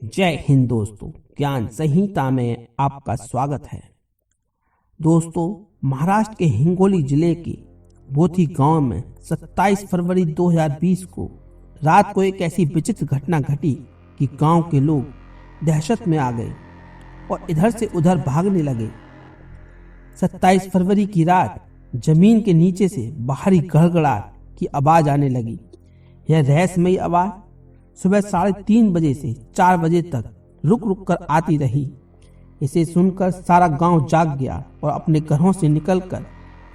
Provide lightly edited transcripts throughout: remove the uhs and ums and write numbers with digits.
जय हिंद दोस्तों, ज्ञान संहिता में आपका स्वागत है। दोस्तों, महाराष्ट्र के हिंगोली जिले के बोथी गांव में 27 फरवरी 2020 को रात को एक ऐसी विचित्र घटना घटी कि गांव के लोग दहशत में आ गए और इधर से उधर भागने लगे। 27 फरवरी की रात जमीन के नीचे से बाहरी गड़गड़ाहट की आवाज आने लगी। यह रहस्यमयी आवाज सुबह 3:30 बजे से 4 बजे तक रुक रुक कर आती रही। इसे सुनकर सारा गांव जाग गया और अपने घरों से निकलकर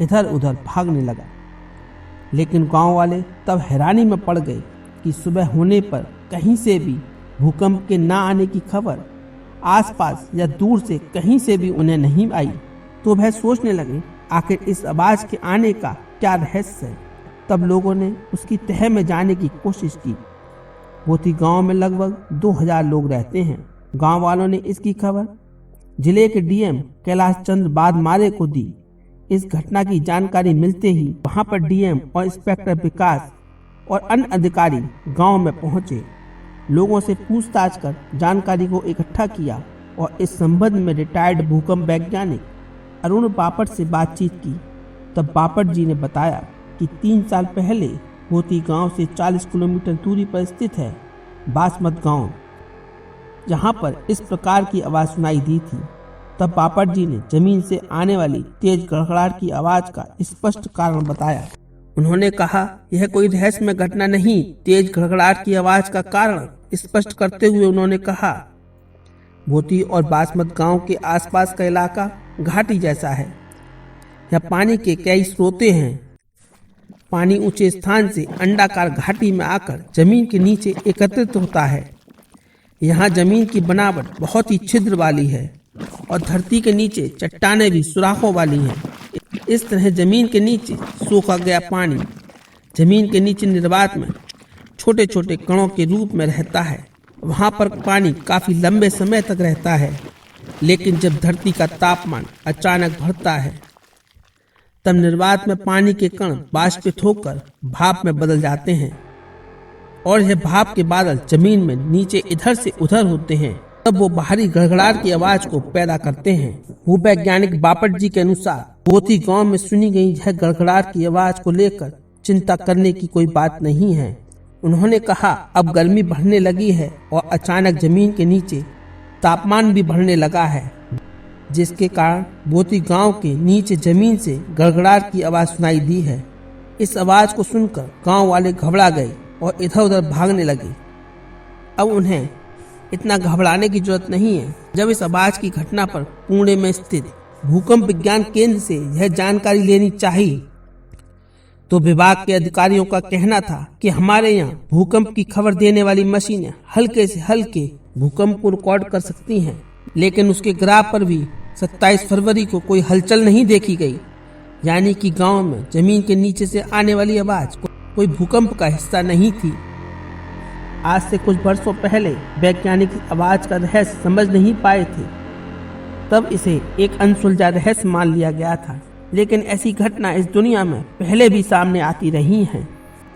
इधर उधर भागने लगा। लेकिन गांव वाले तब हैरानी में पड़ गए कि सुबह होने पर कहीं से भी भूकंप के ना आने की खबर आसपास या दूर से कहीं से भी उन्हें नहीं आई। तो वह सोचने लगे, आखिर इस आवाज के आने का क्या रहस्य है। तब लोगों ने उसकी तह में जाने की कोशिश की। बोथी गांव में लगभग 2000 लोग रहते हैं। गांव वालों ने इसकी खबर जिले के डीएम कैलाश चंद्र बादमारे को दी। इस घटना की जानकारी मिलते ही वहां पर डीएम और इंस्पेक्टर विकास और अन्य अधिकारी गांव में पहुंचे। लोगों से पूछताछ कर जानकारी को इकट्ठा किया और इस संबंध में रिटायर्ड भूकंप वैज्ञानिक अरुण बापट से बातचीत की। तब बापट जी ने बताया कि 3 साल पहले बोथी गांव से 40 किलोमीटर दूरी पर स्थित है बासमत गांव, जहां पर इस प्रकार की आवाज सुनाई दी थी। तब बापट जी ने जमीन से आने वाली तेज गड़गड़ाहट की आवाज का स्पष्ट कारण बताया। उन्होंने कहा, यह कोई रहस्यमय घटना नहीं। तेज गड़गड़ाहट की आवाज का कारण स्पष्ट करते हुए उन्होंने कहा, बोथी और बासमत गांव के आसपास का इलाका घाटी जैसा है। यहाँ पानी के कई स्रोते हैं। पानी ऊंचे स्थान से अंडाकार घाटी में आकर जमीन के नीचे एकत्रित होता है। यहाँ जमीन की बनावट बहुत ही छिद्र वाली है और धरती के नीचे चट्टानें भी सुराखों वाली हैं। इस तरह जमीन के नीचे सूखा गया पानी जमीन के नीचे निर्वात में छोटे छोटे कणों के रूप में रहता है। वहाँ पर पानी काफी लंबे समय तक रहता है, लेकिन जब धरती का तापमान अचानक बढ़ता है तब निर्वात में पानी के कण बाष्पित होकर भाप में बदल जाते हैं और यह भाप के बादल जमीन में नीचे इधर से उधर होते हैं। तब वो बाहरी गड़गड़ाहट की आवाज को पैदा करते हैं। भूवैज्ञानिक बापट जी के अनुसार बोथी गांव में सुनी गई यह गड़गड़ाहट की आवाज को लेकर चिंता करने की कोई बात नहीं है। उन्होंने कहा, अब गर्मी बढ़ने लगी है और अचानक जमीन के नीचे तापमान भी बढ़ने लगा है, जिसके कारण बोथी गांव के नीचे जमीन से गड़गड़ाहट की आवाज सुनाई दी है। इस आवाज को सुनकर गांव वाले घबरा गए और इधर उधर भागने लगे। अब उन्हें इतना घबराने की जरूरत नहीं है। जब इस आवाज की घटना पर पुणे में स्थित भूकंप विज्ञान केंद्र से यह जानकारी लेनी चाहिए, तो विभाग के अधिकारियों का कहना था कि हमारे यहाँ भूकंप की खबर देने वाली मशीनें हल्के से हल्के भूकंप को रिकॉर्ड कर सकती हैं, लेकिन उसके ग्राफ पर भी 27 फरवरी को कोई हलचल नहीं देखी गई। यानी कि गांव में जमीन के नीचे से आने वाली आवाज कोई भूकंप का हिस्सा नहीं थी। आज से कुछ वर्षों पहले वैज्ञानिक आवाज का रहस्य समझ नहीं पाए थे, तब इसे एक अनसुलझा रहस्य मान लिया गया था। लेकिन ऐसी घटना इस दुनिया में पहले भी सामने आती रही हैं।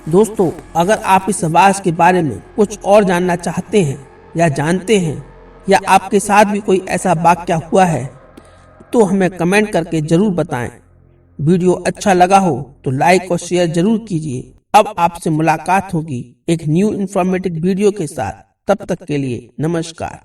दोस्तों, अगर आप इस आवाज के बारे में कुछ और जानना चाहते हैं या जानते हैं, या आपके साथ भी कोई ऐसा वाकया हुआ है, तो हमें कमेंट करके जरूर बताएं। वीडियो अच्छा लगा हो तो लाइक और शेयर जरूर कीजिए। अब आपसे मुलाकात होगी एक न्यू इन्फॉर्मेटिव वीडियो के साथ। तब तक के लिए नमस्कार।